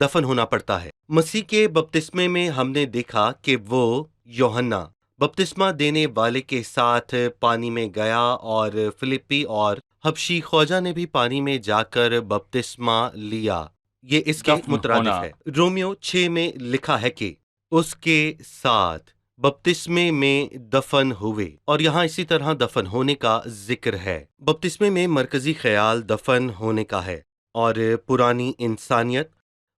دفن ہونا پڑتا ہے۔ مسیح کے بپتسمے میں ہم نے دیکھا کہ وہ یوحنا بپتسمہ دینے والے کے ساتھ پانی میں گیا، اور فلپی اور حبشی خواجہ نے بھی پانی میں جا کر بپتسمہ لیا۔ یہ اس کے دفن مترادف ہونا۔ ہے۔ رومیو 6 میں لکھا ہے کہ اس کے ساتھ بپتسمے میں دفن ہوئے، اور یہاں اسی طرح دفن ہونے کا ذکر ہے۔ بپتسمے میں مرکزی خیال دفن ہونے کا ہے، اور پرانی انسانیت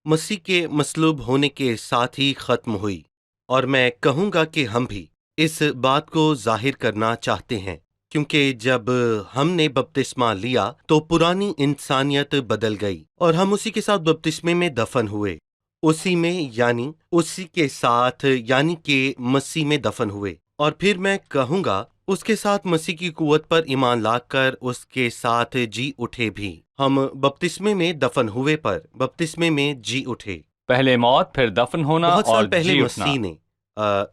مسیح کے مصلوب ہونے کے ساتھ ہی ختم ہوئی۔ اور میں کہوں گا کہ ہم بھی اس بات کو ظاہر کرنا چاہتے ہیں، کیونکہ جب ہم نے بپتسمہ لیا تو پرانی انسانیت بدل گئی، اور ہم اسی کے ساتھ بپتسمے میں دفن ہوئے۔ اسی میں یعنی اسی کے ساتھ یعنی کہ مسیح میں دفن ہوئے، اور پھر میں کہوں گا اس کے ساتھ مسیح کی قوت پر ایمان لا کر اس کے ساتھ جی اٹھے بھی۔ ہم بپتسمے میں دفن ہوئے پر بپتسمے میں جی اٹھے۔ پہلے موت، پھر دفن ہونا بہت اور سال پہلے جی اٹھنا۔ مسیح نے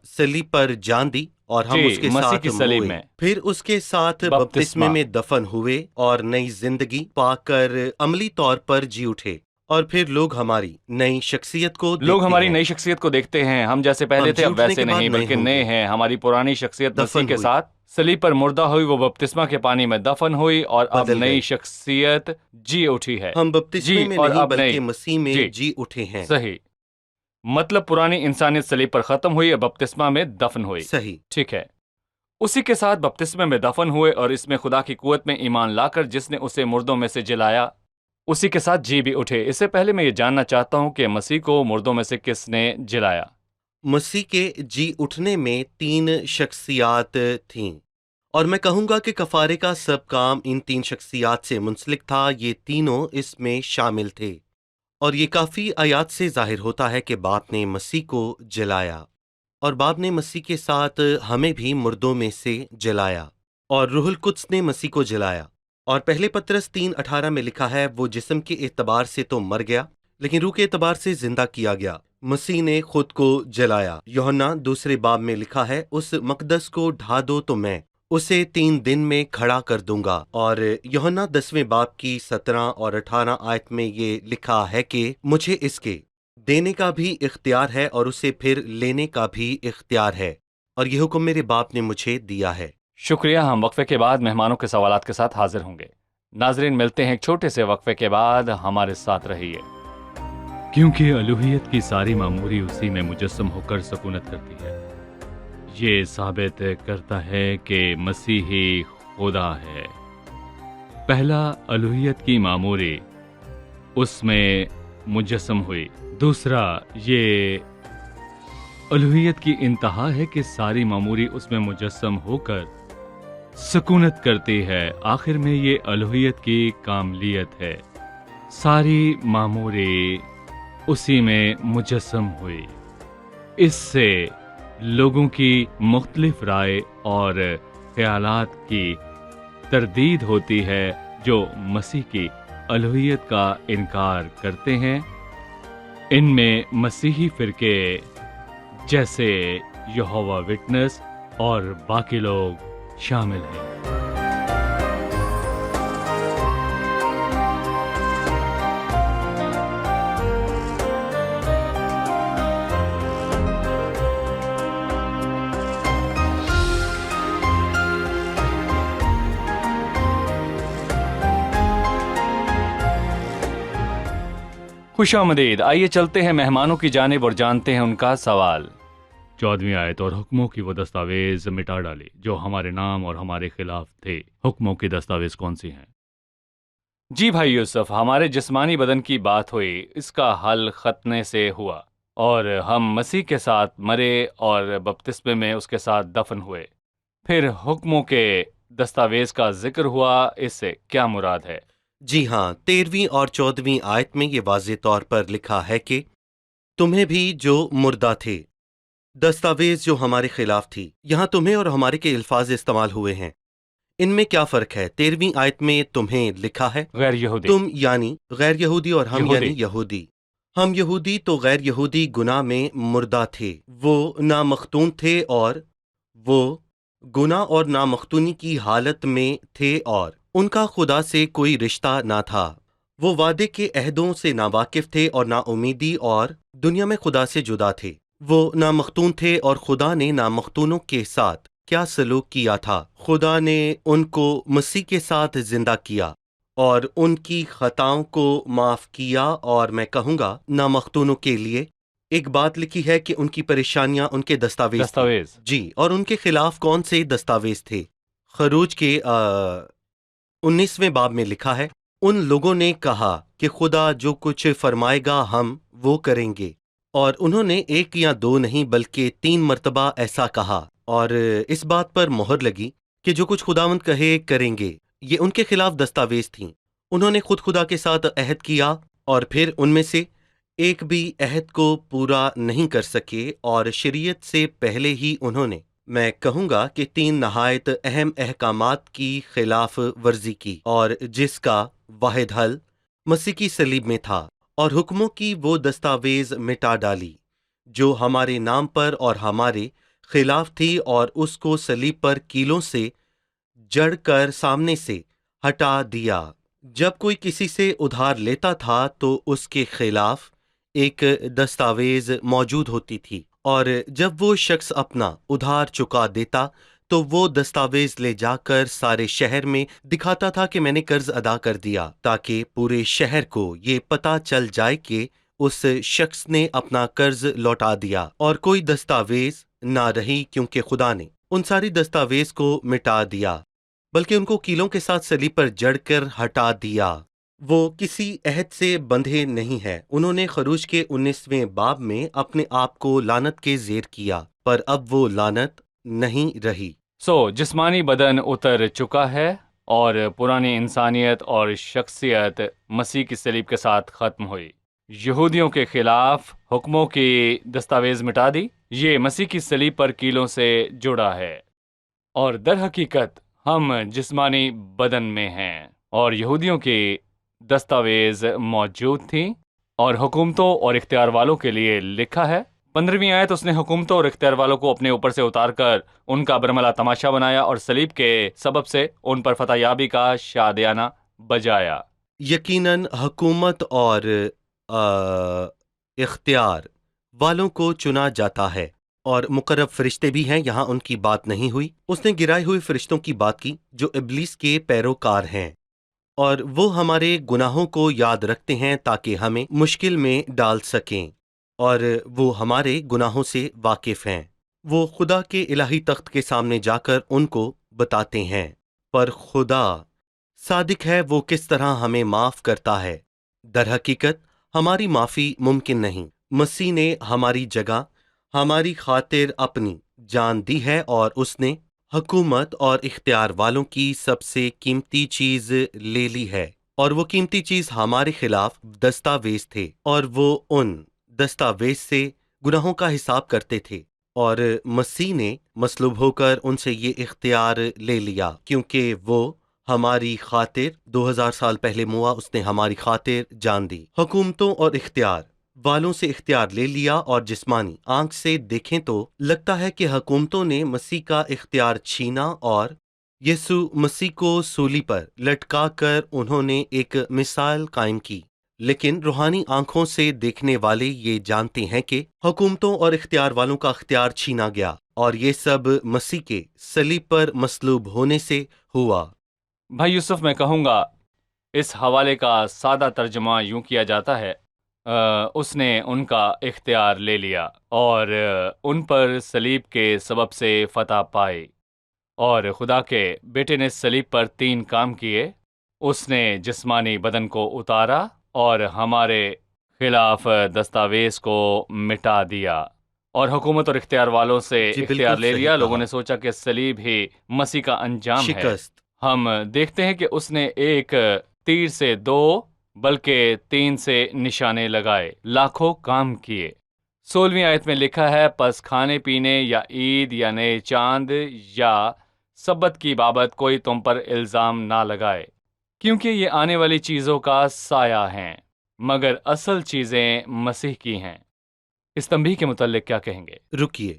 صلیب پر جان دی، اور ہم جی، اس کے مسیح ساتھ کی صلیب موئے۔ میں پھر اس کے ساتھ بپتسمہ بپتسمے میں دفن ہوئے، اور نئی زندگی پا کر عملی طور پر جی اٹھے، اور پھر لوگ ہماری نئی شخصیت کو لوگ دیکھتے ہماری ہیں۔ نئی شخصیت کو دیکھتے ہیں۔ ہم جیسے پہلے ہم تھے جی اب اٹھنے ویسے کے بعد نہیں، نئے بلکہ ہوں نئے گے۔ ہیں۔ ہماری پرانی شخصیت دفن مسیح کے ہوئی، ساتھ صلیب پر مردہ ہوئی، وہ بپتسمہ کے پانی میں دفن ہوئی، اور اب بدل نئی گئی۔ شخصیت جی اٹھی ہے۔ ہم بپتسمے جی، میں اور نہیں اب بلکہ نئی مسیح میں جی جی اٹھے ہیں۔ صحیح، مطلب پرانی انسانیت صلیب پر ختم ہوئی اور بپتسمہ میں دفن ہوئی۔ صحیح۔ ٹھیک ہے، اسی کے ساتھ بپتسمے میں دفن ہوئے، اور اس میں خدا کی قوت میں ایمان لا کر جس نے اسے مردوں میں سے جلایا، اسی کے ساتھ جی بھی اٹھے۔ اس سے پہلے میں یہ جاننا چاہتا ہوں کہ مسیح کو مردوں میں سے کس نے جلایا؟ مسیح کے جی اٹھنے میں 3 شخصیات تھیں، اور میں کہوں گا کہ کفارے کا سب کام ان 3 شخصیات سے منسلک تھا۔ یہ تینوں اس میں شامل تھے، اور یہ کافی آیات سے ظاہر ہوتا ہے کہ باپ نے مسیح کو جلایا، اور باپ نے مسیح کے ساتھ ہمیں بھی مردوں میں سے جلایا، اور روح القدس نے مسیح کو جلایا۔ اور پہلے پطرس 3:18 میں لکھا ہے، وہ جسم کے اعتبار سے تو مر گیا، لیکن روح کے اعتبار سے زندہ کیا گیا۔ مسیح نے خود کو جلایا۔ یوحنا 2 باب میں لکھا ہے، اس مقدس کو ڈھا دو تو میں اسے 3 دن میں کھڑا کر دوں گا۔ اور یوحنا 10 باب کی 17 اور 18 آیت میں یہ لکھا ہے کہ مجھے اس کے دینے کا بھی اختیار ہے، اور اسے پھر لینے کا بھی اختیار ہے، اور یہ حکم میرے باپ نے مجھے دیا ہے۔ شکریہ۔ ہم وقفے کے بعد مہمانوں کے سوالات کے ساتھ حاضر ہوں گے۔ ناظرین، ملتے ہیں ایک چھوٹے سے وقفے کے بعد، ہمارے ساتھ رہیے۔ کیونکہ الوہیت کی ساری معموری اسی میں مجسم ہو کر سکونت کرتی ہے، یہ ثابت کرتا ہے کہ مسیح ہی خدا ہے۔ پہلا، الوہیت کی معموری اس میں مجسم ہوئی۔ دوسرا، یہ الوہیت کی انتہا ہے کہ ساری معموری اس میں مجسم ہو کر سکونت کرتی ہے۔ آخر میں یہ الوہیت کی کاملیت ہے، ساری معموری اسی میں مجسم ہوئی۔ اس سے لوگوں کی مختلف رائے اور خیالات کی تردید ہوتی ہے جو مسیح کی الوہیت کا انکار کرتے ہیں۔ ان میں مسیحی فرقے جیسے یہوہ وٹنس اور باقی لوگ شامل ہیں۔ خوش آمدید۔ آئیے چلتے ہیں مہمانوں کی جانب اور جانتے ہیں ان کا سوال۔ 14ویں آیت، اور حکموں کی وہ دستاویز مٹا ڈالی جو ہمارے نام اور ہمارے خلاف تھے۔ حکموں کی دستاویز کون سی ہیں؟ جی بھائی یوسف، ہمارے جسمانی بدن کی بات ہوئی، اس کا حل ختنے سے ہوا، اور ہم مسیح کے ساتھ مرے اور بپتسمے میں اس کے ساتھ دفن ہوئے۔ پھر حکموں کے دستاویز کا ذکر ہوا، اس سے کیا مراد ہے؟ جی ہاں، 13ویں اور 14ویں آیت میں یہ واضح طور پر لکھا ہے کہ تمہیں بھی جو مردہ تھے، دستاویز جو ہمارے خلاف تھی۔ یہاں تمہیں اور ہمارے کے الفاظ استعمال ہوئے ہیں، ان میں کیا فرق ہے؟ 13ویں آیت میں تمہیں لکھا ہے غیر یہودی، تم یعنی غیر یہودی، اور ہم یہودی۔ یعنی یہودی۔ ہم یہودی تو غیر یہودی گناہ میں مردہ تھے، وہ نامختون تھے، اور وہ گناہ اور نامختونی کی حالت میں تھے، اور ان کا خدا سے کوئی رشتہ نہ تھا۔ وہ وعدے کے عہدوں سے ناواقف تھے اور نا امیدی اور دنیا میں خدا سے جدا تھے۔ وہ نامختون تھے اور خدا نے نامختونوں کے ساتھ کیا سلوک کیا تھا؟ خدا نے ان کو مسیح کے ساتھ زندہ کیا اور ان کی خطاؤں کو معاف کیا، اور میں کہوں گا نامختونوں کے لیے ایک بات لکھی ہے کہ ان کی پریشانیاں ان کے دستاویز تھے۔ جی، اور ان کے خلاف کون سے دستاویز تھے؟ خروج کے 19ویں باب میں لکھا ہے، ان لوگوں نے کہا کہ خدا جو کچھ فرمائے گا ہم وہ کریں گے، اور انہوں نے ایک یا دو نہیں بلکہ 3 مرتبہ ایسا کہا، اور اس بات پر مہر لگی کہ جو کچھ خداوند کہے کریں گے۔ یہ ان کے خلاف دستاویز تھیں۔ انہوں نے خود خدا کے ساتھ عہد کیا اور پھر ان میں سے ایک بھی عہد کو پورا نہیں کر سکے، اور شریعت سے پہلے ہی انہوں نے، میں کہوں گا کہ 3 نہایت اہم احکامات کی خلاف ورزی کی، اور جس کا واحد حل مسیح کی صلیب میں تھا، اور حکموں کی وہ دستاویز مٹا ڈالی جو ہمارے نام پر اور ہمارے خلاف تھی، اور اس کو صلیب پر کیلوں سے جڑ کر سامنے سے ہٹا دیا۔ جب کوئی کسی سے ادھار لیتا تھا تو اس کے خلاف ایک دستاویز موجود ہوتی تھی، اور جب وہ شخص اپنا ادھار چکا دیتا تو وہ دستاویز لے جا کر سارے شہر میں دکھاتا تھا کہ میں نے قرض ادا کر دیا، تاکہ پورے شہر کو یہ پتہ چل جائے کہ اس شخص نے اپنا قرض لوٹا دیا، اور کوئی دستاویز نہ رہی کیونکہ خدا نے ان ساری دستاویز کو مٹا دیا، بلکہ ان کو کیلوں کے ساتھ صلیب پر جڑ کر ہٹا دیا۔ وہ کسی عہد سے بندھے نہیں ہے۔ انہوں نے خروج کے 19ویں باب میں اپنے آپ کو لعنت کے زیر کیا، پر اب وہ لعنت نہیں رہی۔ جسمانی بدن اتر چکا ہے اور پرانی انسانیت اور شخصیت مسیح کی صلیب کے ساتھ ختم ہوئی۔ یہودیوں کے خلاف حکموں کی دستاویز مٹا دی، یہ مسیح کی صلیب پر کیلوں سے جڑا ہے، اور در حقیقت ہم جسمانی بدن میں ہیں، اور یہودیوں کی دستاویز موجود تھیں اور حکومتوں اور اختیار والوں کے لیے لکھا ہے۔ 15ویں آیت، اس نے حکومتوں اور اختیار والوں کو اپنے اوپر سے اتار کر ان کا برملا تماشا بنایا، اور صلیب کے سبب سے ان پر فتح یابی کا شادیانہ بجایا۔ یقیناً حکومت اور اختیار والوں کو چنا جاتا ہے، اور مقرب فرشتے بھی ہیں، یہاں ان کی بات نہیں ہوئی۔ اس نے گرائے ہوئے فرشتوں کی بات کی جو ابلیس کے پیروکار ہیں، اور وہ ہمارے گناہوں کو یاد رکھتے ہیں تاکہ ہمیں مشکل میں ڈال سکیں، اور وہ ہمارے گناہوں سے واقف ہیں۔ وہ خدا کے الہی تخت کے سامنے جا کر ان کو بتاتے ہیں، پر خدا صادق ہے، وہ کس طرح ہمیں معاف کرتا ہے۔ در حقیقت ہماری معافی ممکن نہیں۔ مسیح نے ہماری جگہ ہماری خاطر اپنی جان دی ہے، اور اس نے حکومت اور اختیار والوں کی سب سے قیمتی چیز لے لی ہے، اور وہ قیمتی چیز ہمارے خلاف دستاویز تھے، اور وہ ان دستاویز سے گناہوں کا حساب کرتے تھے، اور مسیح نے مصلوب ہو کر ان سے یہ اختیار لے لیا، کیونکہ وہ ہماری خاطر 2000 سال پہلے موا، اس نے ہماری خاطر جان دی۔ حکومتوں اور اختیار والوں سے اختیار لے لیا، اور جسمانی آنکھ سے دیکھیں تو لگتا ہے کہ حکومتوں نے مسیح کا اختیار چھینا، اور یسوع مسیح کو سولی پر لٹکا کر انہوں نے ایک مثال قائم کی، لیکن روحانی آنکھوں سے دیکھنے والے یہ جانتے ہیں کہ حکومتوں اور اختیار والوں کا اختیار چھینا گیا، اور یہ سب مسیح کے صلیب پر مصلوب ہونے سے ہوا۔ بھائی یوسف، میں کہوں گا اس حوالے کا سادہ ترجمہ یوں کیا جاتا ہے، اس نے ان کا اختیار لے لیا اور ان پر صلیب کے سبب سے فتح پائی، اور خدا کے بیٹے نے صلیب پر 3 کام کیے۔ اس نے جسمانی بدن کو اتارا اور ہمارے خلاف دستاویز کو مٹا دیا، اور حکومت اور اختیار والوں سے جی، بالکل اختیار لے صحیح لیا۔ لوگوں کہا۔ نے سوچا کہ صلیب ہی مسیح کا انجام ہے۔ شکست۔ ہم دیکھتے ہیں کہ اس نے ایک تیر سے 2 بلکہ 3 سے نشانے لگائے، لاکھوں کام کیے۔ 16ویں آیت میں لکھا ہے، پس کھانے پینے یا عید یا نئے چاند یا سبت کی بابت کوئی تم پر الزام نہ لگائے، کیونکہ یہ آنے والی چیزوں کا سایہ ہیں، مگر اصل چیزیں مسیح کی ہیں۔ اس تنبیہ کے متعلق کیا کہیں گے؟ رکیے،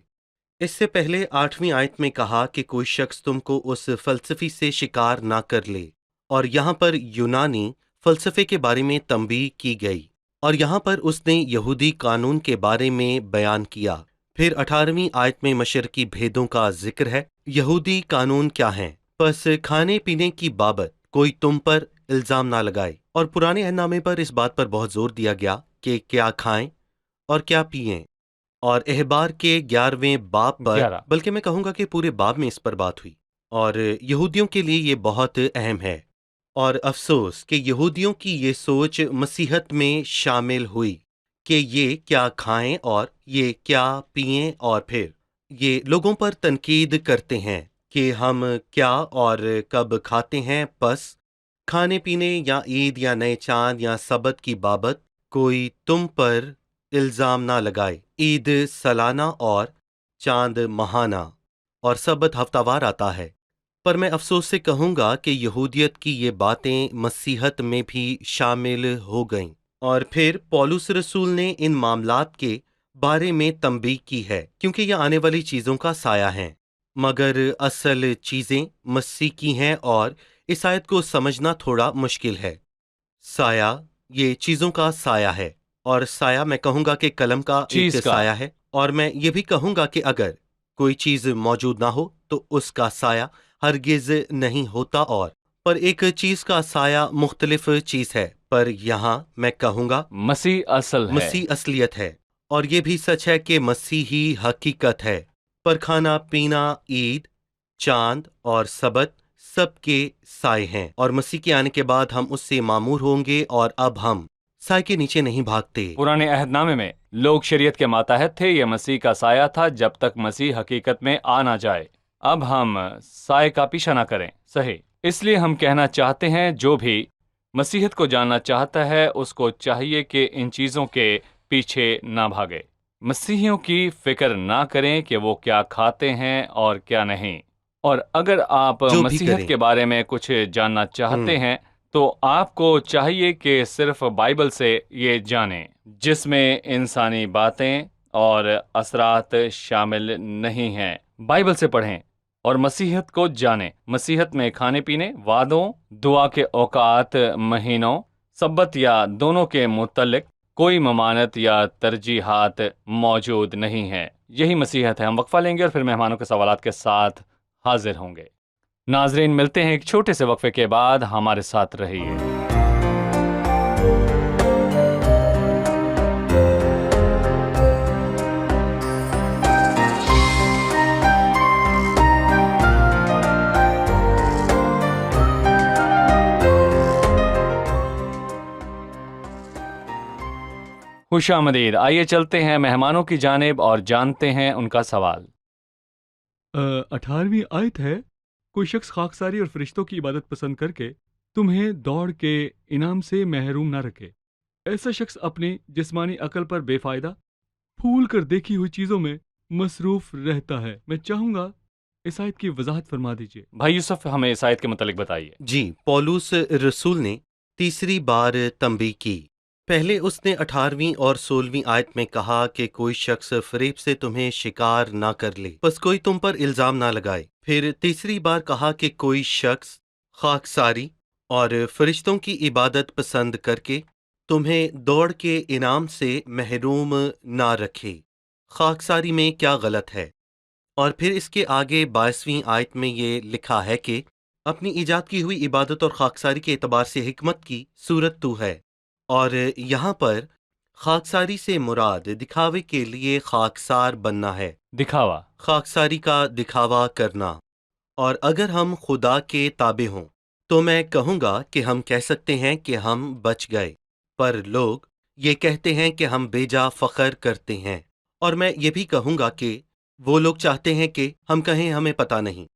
اس سے پہلے 8ویں آیت میں کہا کہ کوئی شخص تم کو اس فلسفی سے شکار نہ کر لے، اور یہاں پر یونانی فلسفے کے بارے میں تنبیہ کی گئی، اور یہاں پر اس نے یہودی قانون کے بارے میں بیان کیا۔ پھر 18ویں آیت میں مشرقی بھیدوں کا ذکر ہے۔ یہودی قانون کیا ہیں؟ پس کھانے پینے کی بابت کوئی تم پر الزام نہ لگائے۔ اور پرانے عہد نامے پر اس بات پر بہت زور دیا گیا کہ کیا کھائیں اور کیا پئیں، اور احبار کے 11ویں باب پر، 11 بلکہ میں کہوں گا کہ پورے باب میں اس پر بات ہوئی، اور یہودیوں کے لیے یہ بہت اہم ہے۔ اور افسوس کہ یہودیوں کی یہ سوچ مسیحت میں شامل ہوئی کہ یہ کیا کھائیں اور یہ کیا پئیں، اور پھر یہ لوگوں پر تنقید کرتے ہیں کہ ہم کیا اور کب کھاتے ہیں۔ پس کھانے پینے یا عید یا نئے چاند یا سبت کی بابت کوئی تم پر الزام نہ لگائے۔ عید سالانہ اور چاند ماہانہ اور سبت ہفتہ وار آتا ہے، پر میں افسوس سے کہوں گا کہ یہودیت کی یہ باتیں مسیحت میں بھی شامل ہو گئیں، اور پھر پولس رسول نے ان معاملات کے بارے میں تنبیہ کی ہے کیونکہ یہ آنے والی چیزوں کا سایہ ہیں، مگر اصل چیزیں مسیح کی ہیں، اور اس آیت کو سمجھنا تھوڑا مشکل ہے۔ سایہ یہ چیزوں کا سایہ ہے، اور سایہ میں کہوں گا کہ قلم کا چیز ایک کا۔ سایہ ہے، اور میں یہ بھی کہوں گا کہ اگر کوئی چیز موجود نہ ہو تو اس کا سایہ ہرگز نہیں ہوتا، اور پر ایک چیز کا سایہ مختلف چیز ہے، پر یہاں میں کہوں گا مسیح اصل ہے۔ مسیح اصلیت ہے، اور یہ بھی سچ ہے کہ مسیح ہی حقیقت ہے، پر کھانا پینا، عید، چاند اور سبت سب کے سائے ہیں، اور مسیح کے آنے کے بعد ہم اس سے معمور ہوں گے، اور اب ہم سائے کے نیچے نہیں بھاگتے۔ پرانے عہد نامے میں لوگ شریعت کے ماتحت تھے، یہ مسیح کا سایہ تھا جب تک مسیح حقیقت میں آ نہ جائے۔ اب ہم سائے کا پیچھا نہ کریں، صحیح۔ اس لیے ہم کہنا چاہتے ہیں جو بھی مسیحت کو جاننا چاہتا ہے اس کو چاہیے کہ ان چیزوں کے پیچھے نہ بھاگے۔ مسیحیوں کی فکر نہ کریں کہ وہ کیا کھاتے ہیں اور کیا نہیں، اور اگر آپ جو بھی مسیحت کریں۔ کے بارے میں کچھ جاننا چاہتے ہیں تو آپ کو چاہیے کہ صرف بائبل سے یہ جانیں، جس میں انسانی باتیں اور اثرات شامل نہیں ہیں۔ بائبل سے پڑھیں اور مسیحت کو جانیں۔ مسیحت میں کھانے پینے، وعدوں، دعا کے اوقات، مہینوں، سبت یا دونوں کے متعلق کوئی ممانعت یا ترجیحات موجود نہیں ہیں۔ یہی مسیحت ہے۔ ہم وقفہ لیں گے اور پھر مہمانوں کے سوالات کے ساتھ حاضر ہوں گے۔ ناظرین، ملتے ہیں ایک چھوٹے سے وقفے کے بعد، ہمارے ساتھ رہیے۔ خوش آمدید۔ آئیے چلتے ہیں مہمانوں کی جانب اور جانتے ہیں ان کا سوال۔ 18ویں آیت ہے، کوئی شخص خاکساری اور فرشتوں کی عبادت پسند کر کے تمہیں دوڑ کے انعام سے محروم نہ رکھے۔ ایسا شخص اپنی جسمانی عقل پر بے فائدہ پھول کر دیکھی ہوئی چیزوں میں مصروف رہتا ہے۔ میں چاہوں گا اس آیت کی وضاحت فرما دیجیے۔ بھائی یوسف، ہمیں اس آیت کے متعلق بتائیے۔ جی، پولس رسول نے تیسری بار تنبیہ کی۔ پہلے اس نے 18ویں اور 16ویں آیت میں کہا کہ کوئی شخص فریب سے تمہیں شکار نہ کر لے، بس کوئی تم پر الزام نہ لگائے۔ پھر تیسری بار کہا کہ کوئی شخص خاکساری اور فرشتوں کی عبادت پسند کر کے تمہیں دوڑ کے انعام سے محروم نہ رکھے۔ خاکساری میں کیا غلط ہے؟ اور پھر اس کے آگے 22ویں آیت میں یہ لکھا ہے کہ اپنی ایجاد کی ہوئی عبادت اور خاکساری کے اعتبار سے حکمت کی صورت تو ہے، اور یہاں پر خاکساری سے مراد دکھاوے کے لیے خاکسار بننا ہے، دکھاوا۔ خاکساری کا دکھاوا کرنا۔ اور اگر ہم خدا کے تابع ہوں تو میں کہوں گا کہ ہم کہہ سکتے ہیں کہ ہم بچ گئے، پر لوگ یہ کہتے ہیں کہ ہم بے جا فخر کرتے ہیں، اور میں یہ بھی کہوں گا کہ وہ لوگ چاہتے ہیں کہ ہم کہیں ہمیں پتہ نہیں،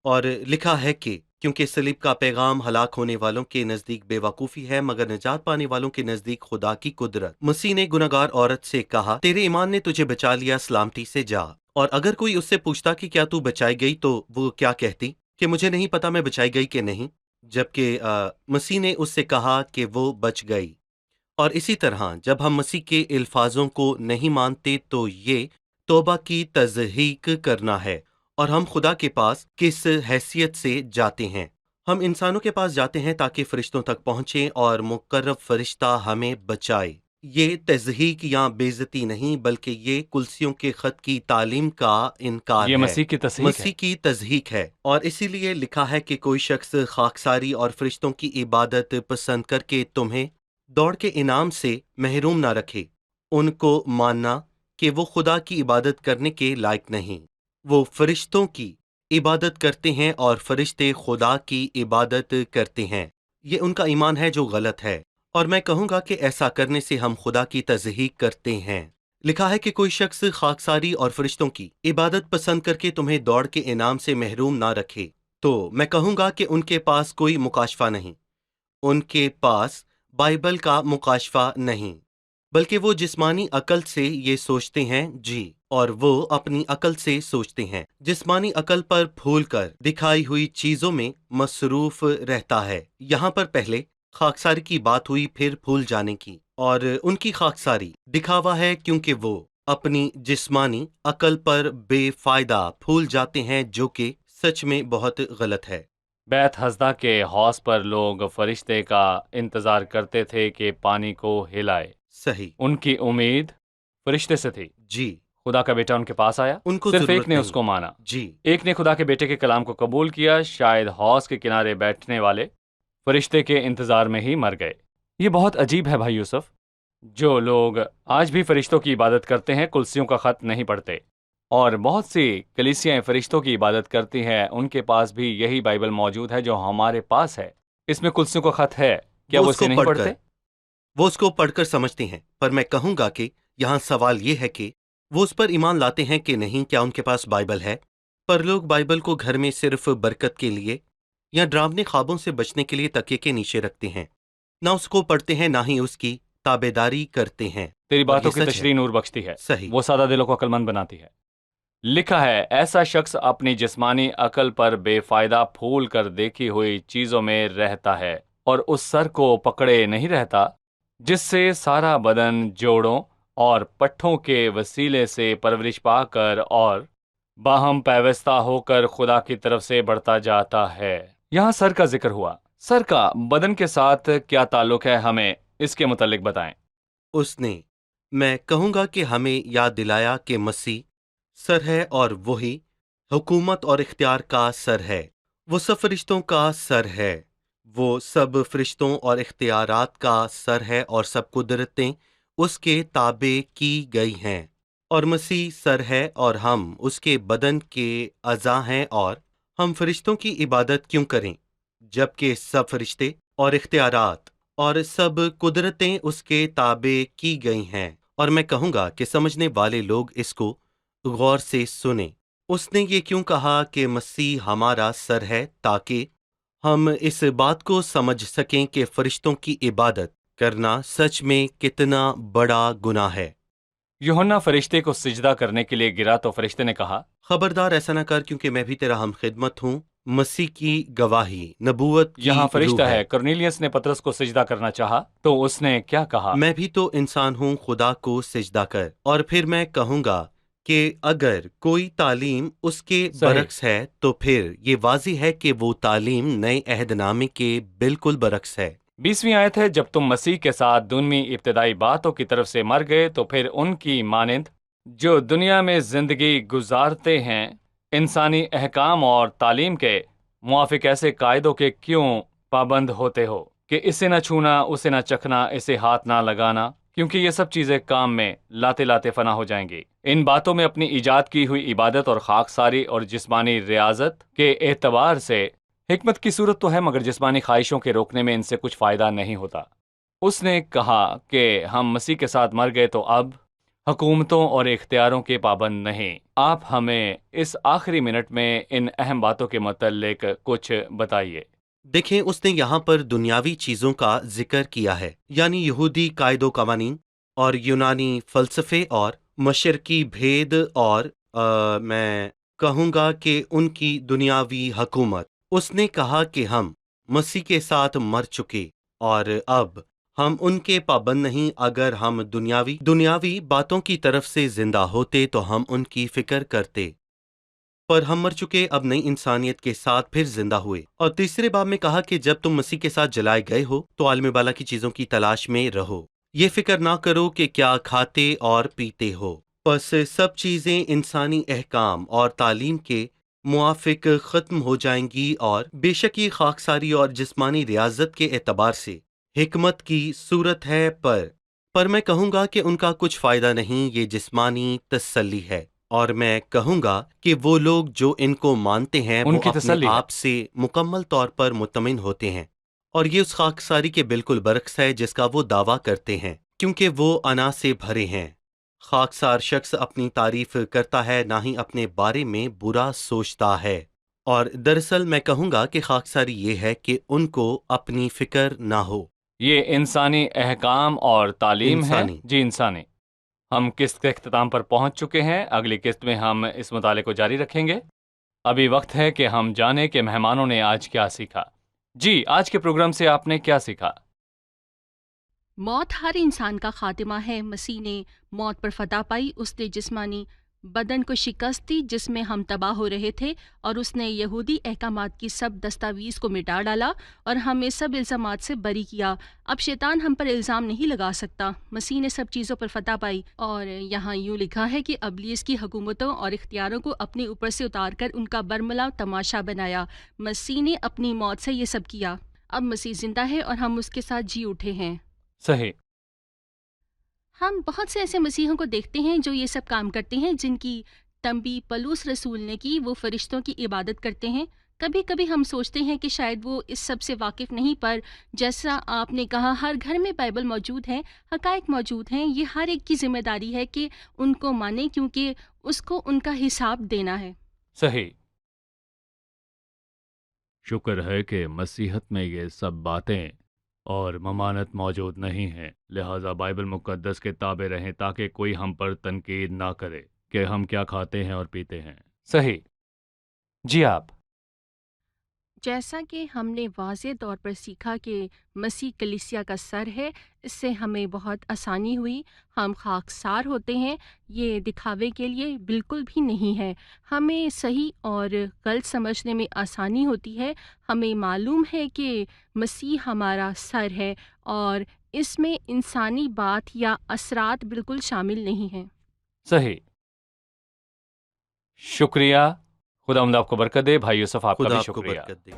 اور لکھا ہے کہ کیونکہ صلیب کا پیغام ہلاک ہونے والوں کے نزدیک بے وقوفی ہے مگر نجات پانے والوں کے نزدیک خدا کی قدرت۔ مسیح نے گنہگار عورت سے کہا، تیرے ایمان نے تجھے بچا لیا، سلامتی سے جا۔ اور اگر کوئی اس سے پوچھتا کہ کیا تو بچائی گئی، تو وہ کیا کہتی کہ مجھے نہیں پتا میں بچائی گئی کہ نہیں، جبکہ مسیح نے اس سے کہا کہ وہ بچ گئی۔ اور اسی طرح جب ہم مسیح کے الفاظوں کو نہیں مانتے تو یہ توبہ کی تضحیق کرنا ہے، اور ہم خدا کے پاس کس حیثیت سے جاتے ہیں؟ ہم انسانوں کے پاس جاتے ہیں تاکہ فرشتوں تک پہنچیں اور مقرب فرشتہ ہمیں بچائے۔ یہ تضحیک یا بے عزتی نہیں بلکہ یہ کلسیوں کے خط کی تعلیم کا انکار یہ ہے، مسیح کی تصحیح ہے۔ مسیح کی تضحیک ہے، اور اسی لیے لکھا ہے کہ کوئی شخص خاکساری اور فرشتوں کی عبادت پسند کر کے تمہیں دوڑ کے انعام سے محروم نہ رکھے۔ ان کو ماننا کہ وہ خدا کی عبادت کرنے کے لائق نہیں، وہ فرشتوں کی عبادت کرتے ہیں اور فرشتے خدا کی عبادت کرتے ہیں۔ یہ ان کا ایمان ہے جو غلط ہے، اور میں کہوں گا کہ ایسا کرنے سے ہم خدا کی تضحیق کرتے ہیں۔ لکھا ہے کہ کوئی شخص خاکساری اور فرشتوں کی عبادت پسند کر کے تمہیں دوڑ کے انعام سے محروم نہ رکھے، تو میں کہوں گا کہ ان کے پاس کوئی مکاشفہ نہیں، ان کے پاس بائبل کا مکاشفہ نہیں، بلکہ وہ جسمانی عقل سے یہ سوچتے ہیں، جی، اور وہ اپنی عقل سے سوچتے ہیں۔ جسمانی عقل پر پھول کر دکھائی ہوئی چیزوں میں مصروف رہتا ہے۔ یہاں پر پہلے خاکساری کی بات ہوئی، پھر بھول جانے کی، اور ان کی خاکساری دکھاوا ہے کیونکہ وہ اپنی جسمانی عقل پر بے فائدہ پھول جاتے ہیں، جو کہ سچ میں بہت غلط ہے۔ بیت حسدہ کے حوض پر لوگ فرشتے کا انتظار کرتے تھے کہ پانی کو ہلائے۔ صحیح، ان کی امید فرشتے سے تھی۔ جی، خدا کا بیٹا ان کے پاس آیا، ان کو صرف ضرورت ایک نے نہیں، اس کو مانا۔ جی، ایک نے خدا کے بیٹے کے کلام کو قبول کیا، شاید حوض کے کنارے بیٹھنے والے فرشتے کے انتظار میں ہی مر گئے۔ یہ بہت عجیب ہے بھائی یوسف، جو لوگ آج بھی فرشتوں کی عبادت کرتے ہیں کلسیوں کا خط نہیں پڑھتے، اور بہت سی کلیسیاں فرشتوں کی عبادت کرتی ہیں، ان کے پاس بھی یہی بائبل موجود ہے جو ہمارے پاس ہے۔ اس میں کلسیوں کا خط ہے، کیا وہ اس اسے کو نہیں پڑھ پڑھتے؟ کر وہ اس کو پڑھ کر سمجھتے ہیں، پر میں کہوں گا کہ یہاں سوال یہ ہے کہ وہ اس پر ایمان لاتے ہیں کہ نہیں، کیا ان کے پاس بائبل ہے؟ پر لوگ بائبل کو گھر میں صرف برکت کے لیے یا ڈراونے خوابوں سے بچنے کے لیے تکیے کے نیچے رکھتے ہیں، نہ اس کو پڑھتے ہیں، نہ ہی اس کی تابعداری کرتے ہیں۔ تیری اور باتوں یہ کی سچ ہے، تشریح نور بخشتی ہے، صحیح، وہ سادہ دلوں کو عقل مند بناتی ہے۔ لکھا ہے، ایسا شخص اپنی جسمانی عقل پر بے فائدہ پھول کر دیکھی ہوئی چیزوں میں رہتا ہے، اور اس سر کو پکڑے نہیں رہتا جس سے سارا بدن جوڑوں اور پٹھوں کے وسیلے سے پرورش پا کر اور باہم پیوستہ ہو کر خدا کی طرف سے بڑھتا جاتا ہے۔ یہاں سر کا ذکر ہوا۔ سر کا بدن کے ساتھ کیا تعلق ہے، ہمیں اس کے متعلق بتائیں۔ اس نے، میں کہوں گا کہ ہمیں یاد دلایا کہ مسیح سر ہے، اور وہی حکومت اور اختیار کا سر ہے۔ وہ سب فرشتوں کا سر ہے، وہ سب فرشتوں اور اختیارات کا سر ہے، اور سب قدرتیں اس کے تابع کی گئی ہیں، اور مسیح سر ہے اور ہم اس کے بدن کے اعضاء ہیں۔ اور ہم فرشتوں کی عبادت کیوں کریں جبکہ سب فرشتے اور اختیارات اور سب قدرتیں اس کے تابع کی گئی ہیں؟ اور میں کہوں گا کہ سمجھنے والے لوگ اس کو غور سے سنیں۔ اس نے یہ کیوں کہا کہ مسیح ہمارا سر ہے؟ تاکہ ہم اس بات کو سمجھ سکیں کہ فرشتوں کی عبادت کرنا سچ میں کتنا بڑا گناہ ہے۔ یوحنا فرشتے کو سجدہ کرنے کے لیے گرا تو فرشتے نے کہا، خبردار ایسا نہ کر، کیونکہ میں بھی تیرا ہم خدمت ہوں۔ مسیح کی گواہی نبوت کی یہاں فرشتہ روح ہے۔ کرنیلیس نے پترس کو سجدہ کرنا چاہا تو اس نے کیا کہا؟ میں بھی تو انسان ہوں، خدا کو سجدہ کر۔ اور پھر میں کہوں گا کہ اگر کوئی تعلیم اس کے صحیح۔ برعکس ہے تو پھر یہ واضح ہے کہ وہ تعلیم نئے عہد نامے کے بالکل برعکس ہے۔ 20ویں آیت ہے، جب تم مسیح کے ساتھ دنویں ابتدائی باتوں کی طرف سے مر گئے تو پھر ان کی مانند جو دنیا میں زندگی گزارتے ہیں انسانی احکام اور تعلیم کے موافق ایسے قاعدوں کے کیوں پابند ہوتے ہو کہ اسے نہ چھونا، اسے نہ چکھنا، اسے ہاتھ نہ لگانا، کیونکہ یہ سب چیزیں کام میں لاتے لاتے فنا ہو جائیں گی۔ ان باتوں میں اپنی ایجاد کی ہوئی عبادت اور خاکساری اور جسمانی ریاضت کے اعتبار سے حکمت کی صورت تو ہے، مگر جسمانی خواہشوں کے روکنے میں ان سے کچھ فائدہ نہیں ہوتا۔ اس نے کہا کہ ہم مسیح کے ساتھ مر گئے تو اب حکومتوں اور اختیاروں کے پابند نہیں۔ آپ ہمیں اس آخری منٹ میں ان اہم باتوں کے متعلق کچھ بتائیے۔ دیکھیں، اس نے یہاں پر دنیاوی چیزوں کا ذکر کیا ہے، یعنی یہودی قائد و قوانین اور یونانی فلسفے اور مشرقی بھید، اور میں کہوں گا کہ ان کی دنیاوی حکومت۔ اس نے کہا کہ ہم مسیح کے ساتھ مر چکے اور اب ہم ان کے پابند نہیں۔ اگر ہم دنیاوی باتوں کی طرف سے زندہ ہوتے تو ہم ان کی فکر کرتے، پر ہم مر چکے، اب نئی انسانیت کے ساتھ پھر زندہ ہوئے۔ اور تیسرے باب میں کہا کہ جب تم مسیح کے ساتھ جلائے گئے ہو تو عالم بالا کی چیزوں کی تلاش میں رہو، یہ فکر نہ کرو کہ کیا کھاتے اور پیتے ہو۔ پس سب چیزیں انسانی احکام اور تعلیم کے موافق ختم ہو جائیں گی، اور بے شک یہ خاکساری اور جسمانی ریاضت کے اعتبار سے حکمت کی صورت ہے، پر میں کہوں گا کہ ان کا کچھ فائدہ نہیں، یہ جسمانی تسلی ہے۔ اور میں کہوں گا کہ وہ لوگ جو ان کو مانتے ہیں ان وہ کی اپنے تسلی ہے۔ آپ سے مکمل طور پر مطمئن ہوتے ہیں، اور یہ اس خاکساری کے بالکل برعکس ہے جس کا وہ دعویٰ کرتے ہیں، کیونکہ وہ انا سے بھرے ہیں۔ خاکسار شخص اپنی تعریف کرتا ہے، نہ ہی اپنے بارے میں برا سوچتا ہے۔ اور دراصل میں کہوں گا کہ خاکساری یہ ہے کہ ان کو اپنی فکر نہ ہو۔ یہ انسانی احکام اور تعلیم انسانی۔ ہے۔ جی انسانی۔ ہم قسط کے اختتام پر پہنچ چکے ہیں۔ اگلی قسط میں ہم اس مطالعے کو جاری رکھیں گے۔ ابھی وقت ہے کہ ہم جانیں کہ مہمانوں نے آج کیا سیکھا۔ جی، آج کے پروگرام سے آپ نے کیا سیکھا؟ موت ہر انسان کا خاتمہ ہے۔ مسیح نے موت پر فتح پائی، اس نے جسمانی بدن کو شکست دی جس میں ہم تباہ ہو رہے تھے، اور اس نے یہودی احکامات کی سب دستاویز کو مٹا ڈالا اور ہمیں سب الزامات سے بری کیا۔ اب شیطان ہم پر الزام نہیں لگا سکتا۔ مسیح نے سب چیزوں پر فتح پائی، اور یہاں یوں لکھا ہے کہ ابلیس کی حکومتوں اور اختیاروں کو اپنے اوپر سے اتار کر ان کا برملا تماشا بنایا۔ مسیح نے اپنی موت سے یہ سب کیا۔ اب مسیح زندہ ہے اور ہم اس کے ساتھ جی اٹھے ہیں۔ صحیح۔ ہم بہت سے ایسے مسیحوں کو دیکھتے ہیں جو یہ سب کام کرتے ہیں جن کی تنبیہ پولس رسول نے کی۔ وہ فرشتوں کی عبادت کرتے ہیں۔ کبھی کبھی ہم سوچتے ہیں کہ شاید وہ اس سب سے واقف نہیں، پر جیسا آپ نے کہا، ہر گھر میں بائبل موجود ہے، حقائق موجود ہیں۔ یہ ہر ایک کی ذمہ داری ہے کہ ان کو مانے، کیونکہ اس کو ان کا حساب دینا ہے۔ صحیح۔ شکر ہے کہ مسیحت میں یہ سب باتیں اور ممانت موجود نہیں ہیں، لہٰذا بائبل مقدس کے تابع رہیں تاکہ کوئی ہم پر تنقید نہ کرے کہ ہم کیا کھاتے ہیں اور پیتے ہیں۔ صحیح۔ جی آپ۔ جیسا کہ ہم نے واضح طور پر سیکھا کہ مسیح کلیسیا کا سر ہے، اس سے ہمیں بہت آسانی ہوئی۔ ہم خاکسار ہوتے ہیں، یہ دکھاوے کے لیے بالکل بھی نہیں ہے۔ ہمیں صحیح اور غلط سمجھنے میں آسانی ہوتی ہے۔ ہمیں معلوم ہے کہ مسیح ہمارا سر ہے، اور اس میں انسانی بات یا اثرات بالکل شامل نہیں ہیں۔ صحیح۔ شکریہ۔ خدا آپ کو برکت دے۔ بھائی یوسف، آپ کا خدا بھی آپ کو شکریہ۔ برکت دے۔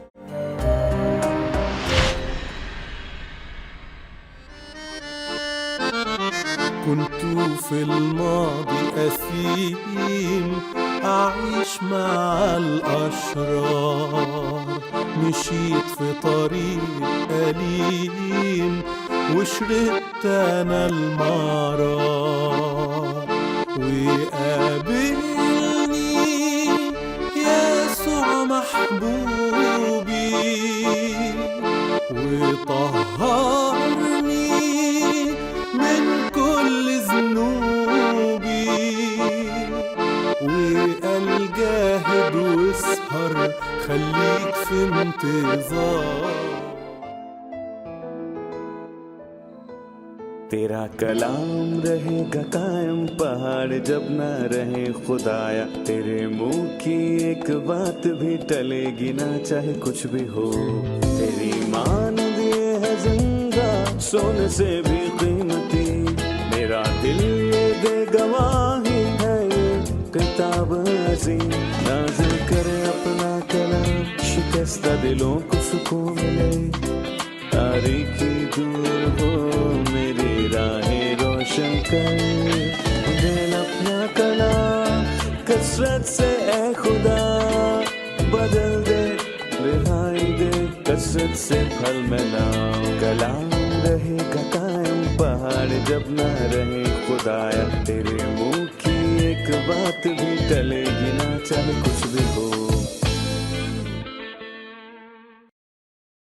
كنت في الماضي أثيم أعيش مع الأشرار، مشيت في طريق أليم وشربت أنا المرار، وقابلني يسوع محبوبي وطهرني من كل ذنوبي، وقال جاهد واسهر خليك في انتظار۔ تیرا کلام رہے گا قائم، پہاڑ جب نہ رہے خدایا، تیرے منہ کی ایک بات بھی ٹلے گی نہ چاہے کچھ بھی ہو، تیری مانند یہ ہے زندہ سونے سے بھی قیمتی، میرا دل یہ دے گواہی ہے یہ کتاب عظیم، نازل کرے اپنا کلام، شکستہ دلوں کو سکون ملے، تاریکی دور ہو میری راہیں روشن کر، دل اپنا کلام کثرت سے اے خدا بدل دے، رہائی دے کثرت سے پھل ملاؤ، کلام رہے گا قائم، پہاڑ جب نہ رہے خدایا، تیرے منہ کی ایک بات بھی ٹلے گی نہ چاہے کچھ بھی ہو۔